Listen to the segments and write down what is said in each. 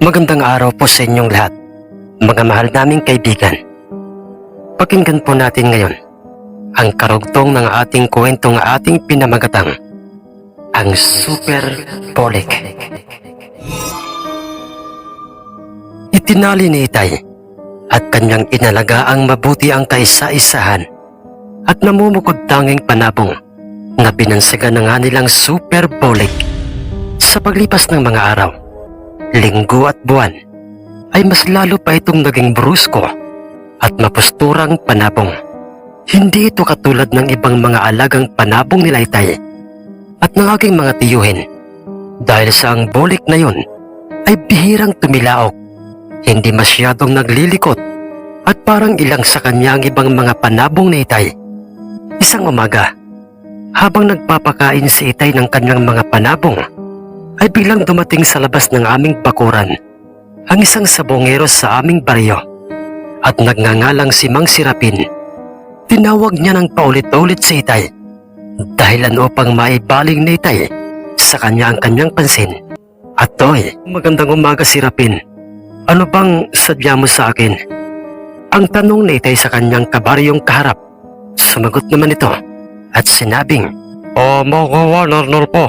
Magandang araw po sa inyong lahat, mga mahal naming kaibigan. Pakinggan po natin ngayon ang karugtong ng ating kwentong ating pinamagatang, ang Super Bolik. Itinali ni Itay at kanyang inalagaang mabuti ang kaisa-isahan at namumukod tanging panabong na binansagan na nga nilang Super Bolik. Sa paglipas ng mga araw, linggo at buwan, ay mas lalo pa itong naging brusko at mapusturang panabong. Hindi ito katulad ng ibang mga alagang panabong nila Itay at ng aking mga tiyuhin, dahil sa ang bolik na yun ay bihirang tumilaok, hindi masyadong naglilikot at parang ilang sa kanya ang ibang mga panabong ni Itay. Isang umaga, habang nagpapakain si Itay ng kanyang mga panabong, ay biglang dumating sa labas ng aming bakuran ang isang sabongero sa aming baryo at nagngangalang si Mang Sirapin. Tinawag niya ng paulit-ulit si Itay dahilan upang maibaling ni Itay sa kanya ang kanyang pansin. At toy, magandang umaga Sirapin. Ano bang sadya mo sa akin? Ang tanong ni Itay sa kanyang kabaryong kaharap. Sumagot naman ito at sinabing, Makuwan Arnolpo,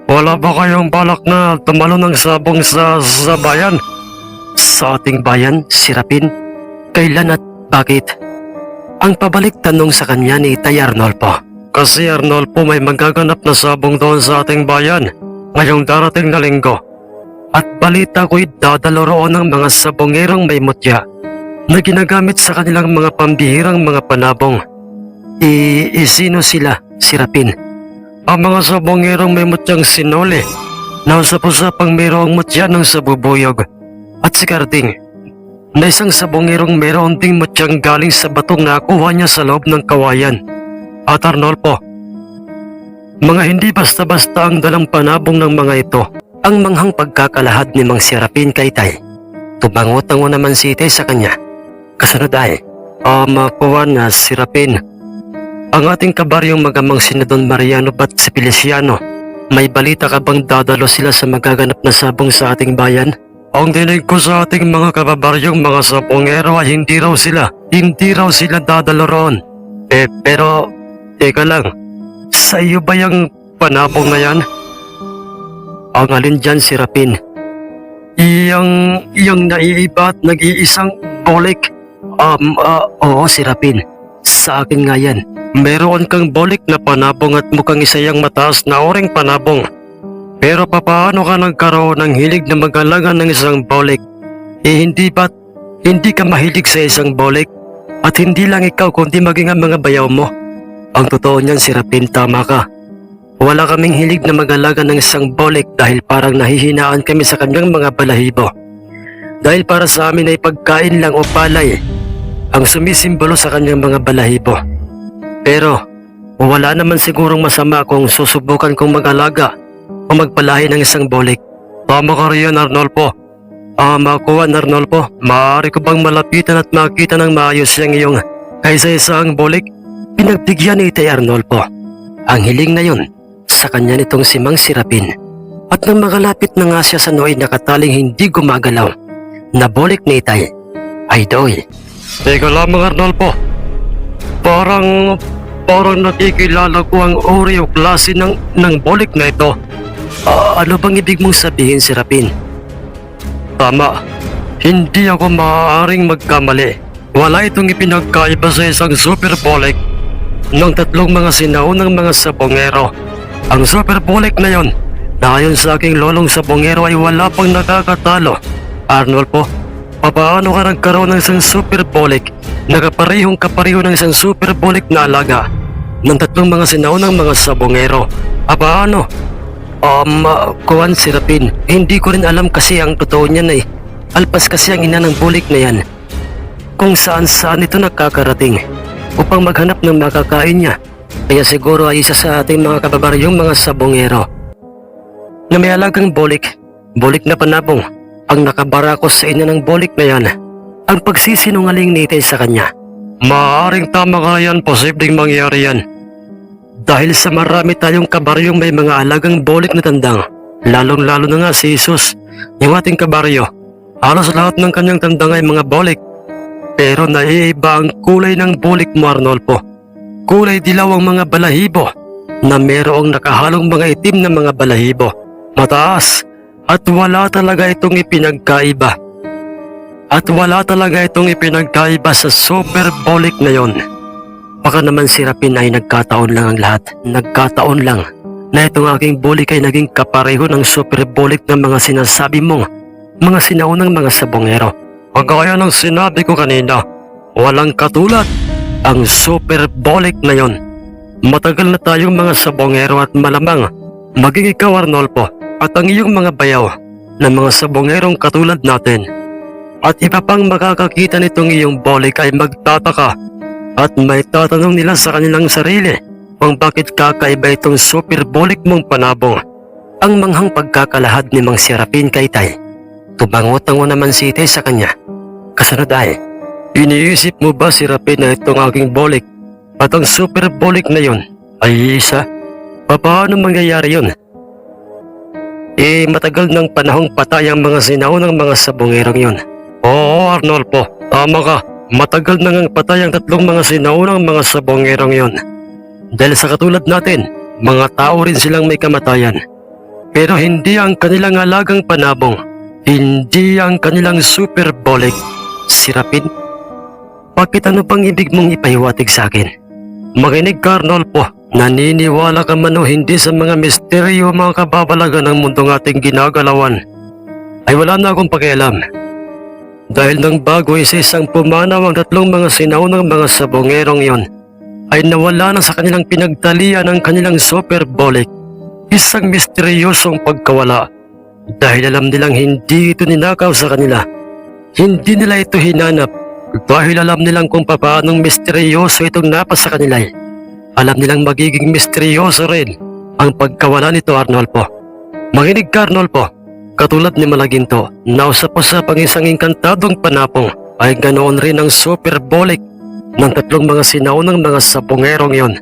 wala ba kayong balak na tumalo ng sabong sa bayan? sa ating bayan, Sirapin? Kailan at bakit? Ang pabalik tanong sa kanya ni Itay Arnolpo. Kasi Arnolpo, may magaganap na sabong doon sa ating bayan ngayong darating na linggo. At balita ko'y dadalo roon ng mga sabongerong may mutya na ginagamit sa kanilang mga pambihirang mga panabong. Sino sila, Sirapin? Ang mga sabongerong may mutyang sinole na usap-usapang mayroong mutya ng sabubuyog at si Karding na isang sabongerong mayroon ding mutyang galing sa batong nakuha niya sa loob ng kawayan. At Arnolpo, mga hindi basta-basta ang dalang panabong ng mga ito. Ang manghang pagkakalahad ni Mang Sirapin kay Itay. Tumango-tango naman si Itay sa kanya. Kasunod ay, Makuwan na Sirapin, ang ating kabaryong magamang sina Don Mariano at si Feliciano, may balita ka bang dadalo sila sa magaganap na sabong sa ating bayan? Ang dinig ko sa ating mga kababaryong mga sabongero ay hindi raw sila dadalo roon. Pero, teka lang, sa iyo ba yung panabong na yan? ang alin dyan, Sirapin? Iyang naiiba at nag-iisang bolik. Oo, Sirapin. Sa akin nga yan. Meron kang bolik na panabong at mukhang isa yung mataas na oring panabong. Pero papaano ka nagkaroon ng hilig na mag-alaga ng isang bolik? Hindi ka mahilig sa isang bolik? At hindi lang ikaw kundi maging ang mga bayaw mo? Ang totoo niyan, Sirapin, tama ka. Wala kaming hilig na mag-alaga ng isang bolik dahil parang nahihinaan kami sa kanyang mga balahibo. Dahil para sa amin ay pagkain lang o palay ang sumisimbolo sa kanyang mga balahibo. Pero wala naman sigurong masama kung susubukan kong mag-alaga o magpalahi ng isang bolik. Tama ka riyan, Arnolpo. Makuwan Arnolpo, maaari ko bang malapitan at makita ng maayos yung iyong kaisa-isang bolik? Pinagbigyan ni Itay Arnolpo ang hiling na yun sa kanya nitong si Mang Sirapin. At nang makalapit na nga siya sa nooy nakataling hindi gumagalaw na bolik ni Itay, ay doy. Teka lamang Arnolpo, parang nakikilala ko ang uri o klase ng bolik na ito. Ano bang ibig mong sabihin, Sirapin? Tama, hindi ako maaaring magkamali. Wala itong ipinagkaiba sa isang super bolik ng tatlong mga sinaunang mga sabongero. Ang super bolik na yon, na ayon sa aking lolong sabongero ay wala pang nakakatalo. Arnolpo, paano ka nagkaroon ng isang super bolik na kapareho ng isang super bolik na alaga ng tatlong mga sinaunang mga sabongero? Paano? Kuwan, Sirapin, hindi ko rin alam kasi ang totoo niyan ay alpas kasi ang ina ng bolik na yan. Kung saan ito nakakarating upang maghanap ng makakain niya. Kaya siguro ay isa sa ating mga kababaryong mga sabongero na may alagang bolik na panabong ang nakabarakos sa ina ng bolik na yan. Ang pagsisinungaling ni Itay sa kanya. Maaaring tama ka yan, posibleng mangyari yan. Dahil sa marami tayong kabaryong may mga alagang bolik na tandang, lalong-lalo na nga si Jesus, yung ating kabaryo Halos lahat ng kanyang tandang ay mga bolik. Pero naiiba ang kulay ng bolik mo, Arnolfo. Kulay dilaw ang mga balahibo na merong nakahalong mga itim na mga balahibo. Mataas at wala talaga itong ipinagkaiba. At wala talaga itong ipinagkaiba sa super bolik na yon. Baka naman si Rapin ay nagkataon lang ang lahat. Nagkataon lang na itong aking bolik ay naging kapareho ng super bolik ng mga sinasabi mong mga sinaunang mga sabongero. Kagaya ng sinabi ko kanina, walang katulad ang super bolik na yon. Matagal na tayong mga sabongero at malamang maging ikaw, Arnolfo, at ang iyong mga bayaw na mga sabongerong katulad natin. At iba pang makakakita nitong iyong bolik ay magtataka at may tatanong nila sa kanilang sarili kung bakit kakaiba itong super bolik mong panabong. Ang manghang pagkakalahad ni Mang Serapin kay Tay. Tumango-tango naman si Tay sa kanya. Kasunod ay, iniisip mo ba, si Rapin, na itong aking bolik at ang super bolik na yun ay isa? Paano mangyayari yun? Matagal ng panahong patay ang mga sinaunang mga sabongerong yun. Oo, Arnolfo, tama ka. Matagal na ngang patay ang tatlong mga sinaunang mga sabongerong yon. Dahil sa katulad natin, mga tao rin silang may kamatayan. Pero hindi ang kanilang alagang panabong. Hindi ang kanilang super bolik. Si Rapin, bakit ano pang ibig mong ipahiwatig sa akin? Makinig ka, Arnolfo. Naniniwala ka man o hindi sa mga misteryo, mga kababalagan ng mundong ating ginagalawan, ay wala na akong pakialam. Dahil nang bago isa isang pumanaw ang tatlong mga sinaunang mga sabongerong yon, ay nawala na sa kanilang pinagtalian ang kanilang super bolik. Isang misteryosong pagkawala. Dahil alam nilang hindi ito ninakaw sa kanila. Hindi nila ito hinanap. Dahil alam nilang kung paanong misteryoso itong napas sa kanila. Alam nilang magiging misteryoso rin ang pagkawala nito, Arnolfo. Makinig ka, Arnolfo. Katulad ni Malaginto, nausap-usap ang isang inkantadong panapong ay ganoon rin ang super bolik ng tatlong mga sinaunang mga sabongerong yon.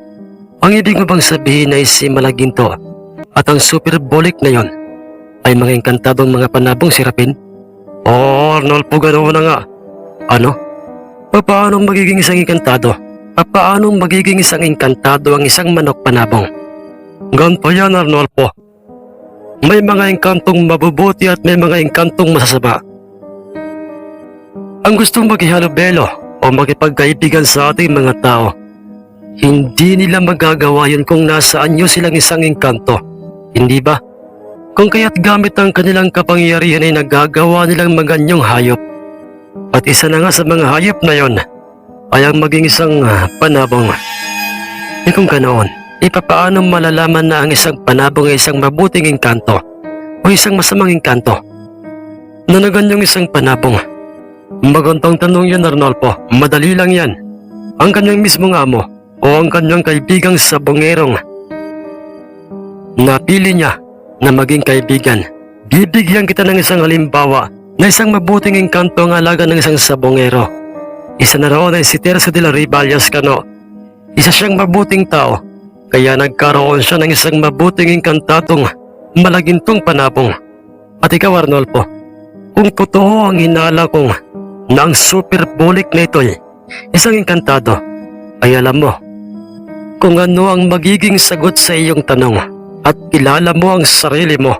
Ang ibig mo bang sabihin ay si Malaginto at ang super bolik na yon ay mga inkantadong mga panabong, si Rapin? Oo, Arnolfo, ganoon na nga. Ano? Paano magiging isang inkantado? Paano magiging isang inkantado ang isang manok panabong? Ganito yan, Arnolfo. May mga engkantong mabubuti at may mga engkantong masasama. Ang gustong maghihalubelo o makipagkaibigan sa ating mga tao, hindi nila magagawa yun kung nasaan nyo silang isang engkanto. Hindi ba? Kung kaya't gamit ang kanilang kapangyarihan ay nagagawa nilang maganyong hayop. At isa na nga sa mga hayop na yon ay ang maging isang panabong. Kung ganoon, paano malalaman na ang isang panabong ay isang mabuting engkanto o isang masamang engkanto? Na ganyang isang panabong? Magandang tanong yan, Arnolfo. Madali lang yan. Ang kanyang mismong amo o ang kanyang kaibigang sabongerong napili niya na maging kaibigan. Bibigyan kita ng isang halimbawa na isang mabuting engkanto ang alaga ng isang sabongero. Isa na roon ay si Tercio de la Riballas Cano. Isa siyang mabuting tao, kaya nagkaroon siya ng isang mabuting engkantadong malagintong panabong. At ikaw, Arnolfo, kung totoo ang hinala kong na ang super bolik na ito ay isang engkantado, ay alam mo kung ano ang magiging sagot sa iyong tanong at kilala mo ang sarili mo.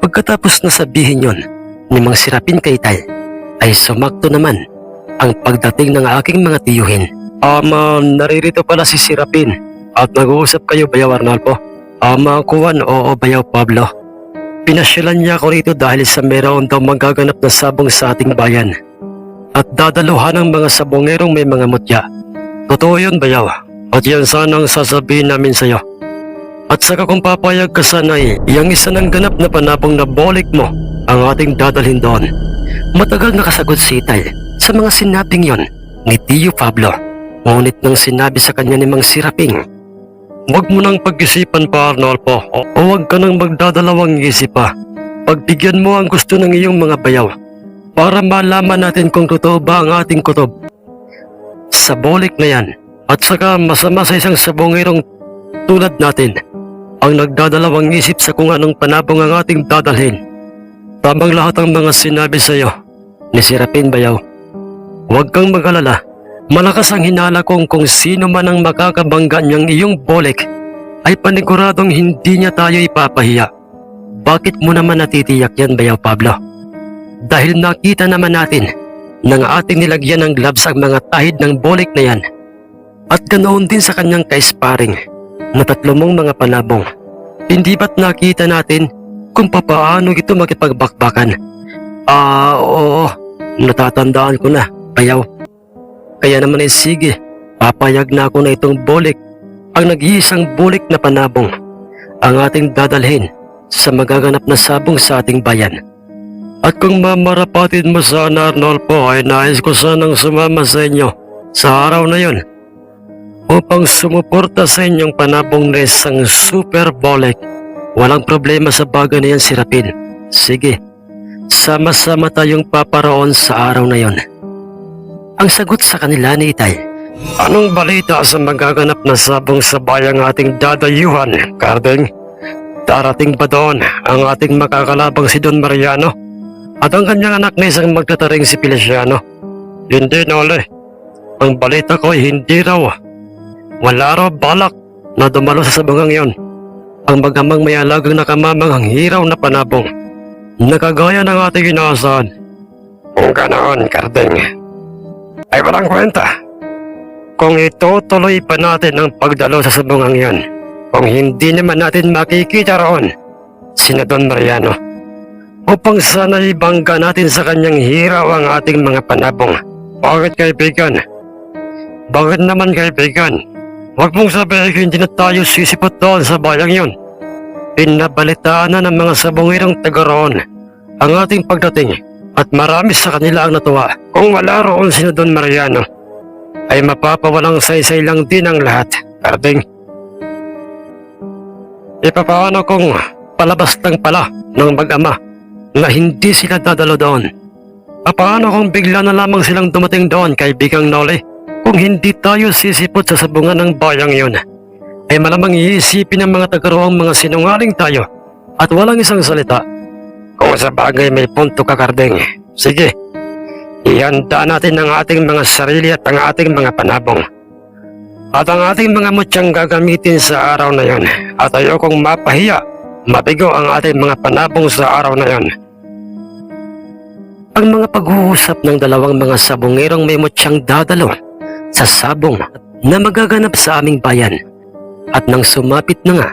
Pagkatapos na sabihin yon ni Mang Serapin kay Tay, ay sumakto naman ang pagdating ng aking mga tiyuhin. Naririto pala si Serapin at nag-uusap kayo, Bayaw Arnolfo. Kuwan, oo, Bayaw Pablo. Pinasyalan niya ako rito dahil sa meron daw magaganap na sabong sa ating bayan at dadaluhan ng mga sabongerong may mga mutya. Totoo yun, Bayaw, at yan sana ang sasabihin namin sa'yo. At saka kung papayag ka sana yung isa ng ganap na panabong na bolik mo ang ating dadalhin doon. Matagal nakasagot si Tay sa mga sinabing yon ni Tio Pablo. Ngunit nang sinabi sa kanya ni Mang Serapin, huwag mo nang pag-isipan pa, Arnolfo, o huwag ka nang magdadalawang isip pa. Pagbigyan mo ang gusto ng iyong mga bayaw para malaman natin kung totoo ba ang ating kutob sa bolik na yan. At saka masama sa isang sabongerong tulad natin ang nagdadalawang isip sa kung anong panabong ang ating dadalhin. Tamang lahat ang mga sinabi sa iyo. ni Serapin Bayaw. Huwag kang mag-alala. Malakas ang hinala kong kung sino man ang makakabangga niyang iyong bolik ay paniguradong hindi niya tayo ipapahiya. Bakit mo naman natitiyak yan, Bayaw Pablo? Dahil nakita naman natin nang ating nilagyan ng gloves ang mga tahid ng bolik na yan. At ganoon din sa kanyang kaisparing na 3 mong mga panabong. Hindi ba't nakita natin kung papaano ito makipagbakbakan? Oo, natatandaan ko na, Bayaw. Kaya naman ay sige, papayag na ako na itong bolik, ang nag-iisang bolik na panabong, ang ating dadalhin sa magaganap na sabong sa ating bayan. At kung mamarapatin mo sana, Arnolfo, ay nais ko sanang sumama sa inyo sa araw na yon upang sumuporta sa inyong panabong na isang super bolik. Walang problema sa bagay na yan, Serapin. Sige, sama-sama tayong paparoon sa araw na yon. Ang sagot sa kanila ni Itay, anong balita sa magaganap na sabong sa bayang ating dadayuhan, Carding? Darating ba doon ang ating makakalabang si Don Mariano at ang kanyang anak na isang magtataring si Feliciano? Hindi, Nole. Ang balita ko ay hindi raw. Wala raw balak na dumalo sa sabungang yon ang magamang may alagang nakamamang ang hiraw na panabong, nakagaya ng ating inaasahan. Kung ganoon, Carding, ay walang kwenta kung itutuloy pa natin ang pagdalo sa sabungang yon kung hindi naman natin makikita roon sina Don Mariano upang sana ibangga natin sa kanyang hiraw ang ating mga panabong. Bakit, kaibigan? Bakit naman, kaibigan? Huwag mong sabihin hindi na tayo sisipot doon sa bayang yon. Pinabalitaan na ng mga sabungirong taga roon ang ating pagdating at marami sa kanila ang natuwa. Kung wala roon sina Don Mariano, ay mapapawalang saysay lang din ang lahat, Carding. Ipapaano kung palabas lang pala ng mag-ama na hindi sila dadalo doon? Paano kung bigla na lamang silang dumating doon, kaibigang Noli? Kung hindi tayo sisipot sa sabungan ng bayang yon, ay malamang iisipin ng mga tagaroong mga sinungaling tayo at walang isang salita. Kung sa bagay may punto ka, Carding, sige, ihanda natin ang ating mga sarili at ang ating mga panabong. At ang ating mga mutyang gagamitin sa araw na yon. At ayokong mapahiya, mabigo ang ating mga panabong sa araw na yon. Ang mga pag-uusap ng dalawang mga sabongerong may mutyang dadalo sa sabong na magaganap sa aming bayan. At nang sumapit na nga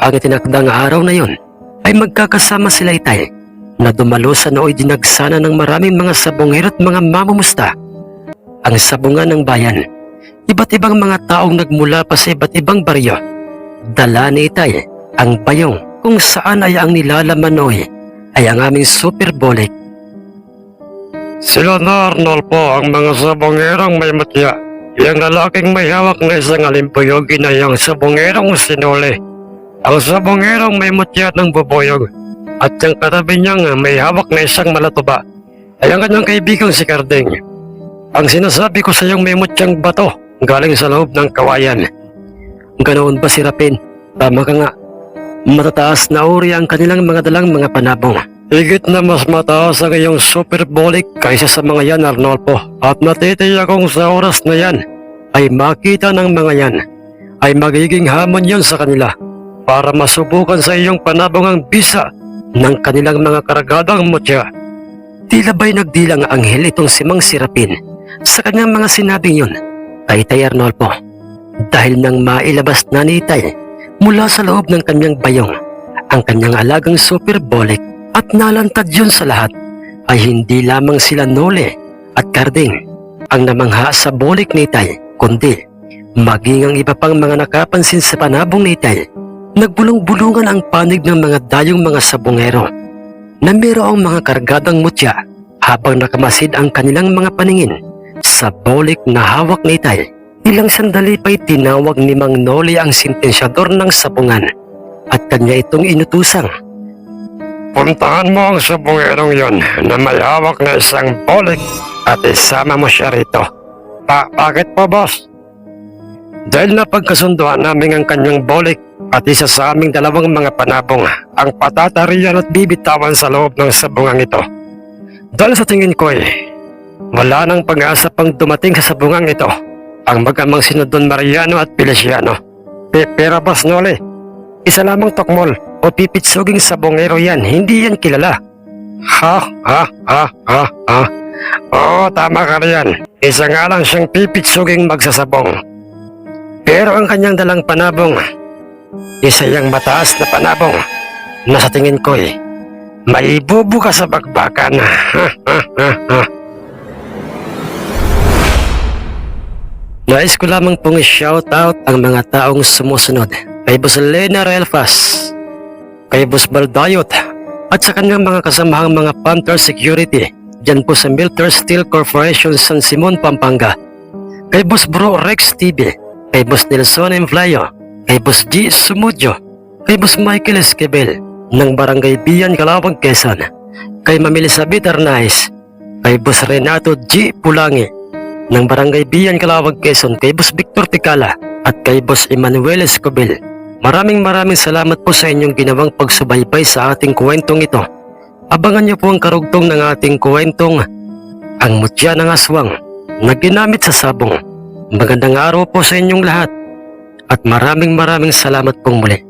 ang itinakdang araw na yon, ay magkakasama sila, Itay, na dumalo sa nooy dinagsana ng maraming mga sabongero at mga mamumusta. Ang sabungan ng bayan, iba't ibang mga taong nagmula pa sa iba't ibang baryo. Dala ni Itay ang bayong kung saan ay ang nilalaman nooy ay ang aming super bolik. Sila na, Arnolfo, ang mga sabongerong may mutya. Yang lalaking may hawak na isang alimpuyogin na yung sabongerong sinuli. Ang sabongerong may mutya ng bubuyog. At yung katabi niyang may hawak na isang malatuba ay ang kanyang kaibigang si Carding. Ang sinasabi ko sa iyong may mutyang bato galing sa loob ng kawayan. Ganoon ba, Serapin? Tama ka nga. Matataas na uri ang kanilang mga dalang mga panabong. Higit na mas mataas ang iyong super bolik kaysa sa mga yan, Arnolfo. At natitiyak kong sa oras na yan ay makita ng mga yan ay magiging hamon yon sa kanila para masubukan sa iyong panabong ang bisa ng kanilang mga karagadang mutya. Tila ba'y nagdilang anghel itong si Mang Serapin sa kanyang mga sinabing yun kay Itay Arnolfo, dahil nang mailabas na ni Itay mula sa loob ng kanyang bayong ang kanyang alagang super bolik. At nalantad yun sa lahat ay hindi lamang sila Nole at Carding ang namangha sa bolik ni Itay, kundi maging ang iba pang mga nakapansin sa panabong ni Itay. Nagbulong-bulungan ang panig ng mga dayong mga sabongero na mayroong mga kargadang mutya habang nakamasid ang kanilang mga paningin sa bolik na hawak ni Itay. Ilang sandali pa'y tinawag ni Mang Noli ang sentensyador ng sabungan at kanya itong inutusang, puntahan mo ang sabongerong yon na may hawak na isang bolik at isama mo siya rito. Bakit po, boss? Dahil napagkasunduan namin ang kanyang bolik at isa sa aming dalawang mga panabong ang patatarian at bibitawan sa loob ng sabungang ito. Dahil sa tingin ko Wala nang pag-asa pang dumating sa sabungang ito ang mag-amang sina Don Mariano at Feliciano. Pero Boss Noli, isa lamang tokmol o pipitsuging sabongero yan, hindi yan kilala. Ha? Oo, tama ka riyan. Isa nga lang siyang pipitsuging magsasabong. Pero ang kanyang dalang panabong, isa yung mataas na panabong na sa tingin ko maibubuka sa bakbakan. Nais ko lamang pong i-shoutout ang mga taong sumusunod kay Boss Lena Relfas, kay Boss Baldayot, at sa kanyang mga kasamahang mga Panther Security dyan po sa Milter Steel Corporation San Simon, Pampanga, kay Boss Bro Rex TV, kay Boss Nelson Enflayo, kay Boss G. Sumudyo, kay Boss Michael Esquivel ng Barangay Bian, Calawag, Quezon, kay Ma'am Elizabeth Arnaiz, kay Boss Renato G. Pulangi ng Barangay Bian, Calawag, Quezon, kay Boss Victor Ticala at kay Boss Emmanuel Escobil. Maraming salamat po sa inyong ginawang pagsubaybay sa ating kwentong ito. Abangan niyo po ang karugtong ng ating kwentong Ang Mutya ng Aswang na ginamit sa sabong. Magandang araw po sa inyong lahat at maraming salamat pong muli.